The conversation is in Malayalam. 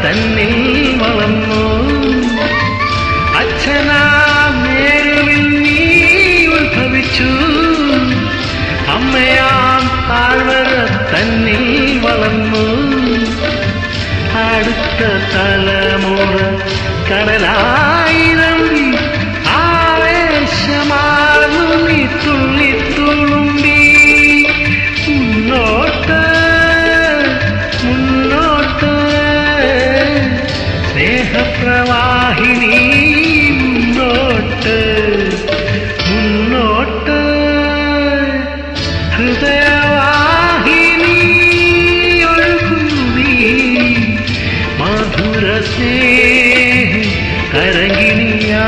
തന്നിൽ വളർന്നു. അച്ഛനാം മേരുവിൽ നീ ഉത്ഭവിച്ചു. അമ്മയാം താഴ്വര തന്നിൽ വളർന്നു. അടുത്ത തലമുറ കടലായിരം ആവേശമാർന്നു നീ തുള്ളിത്തുളുമ്പി. മുന്നോട്ട് മുന്നോട്ട് സ്നേഹപ്രവാഹിനി, മുന്നോട്ട് മുന്നോട്ട് ഹൃദയവാഹിനി ഒഴുകുന്നീ മധുര സ്നേഹ തരംഗിണിയാ.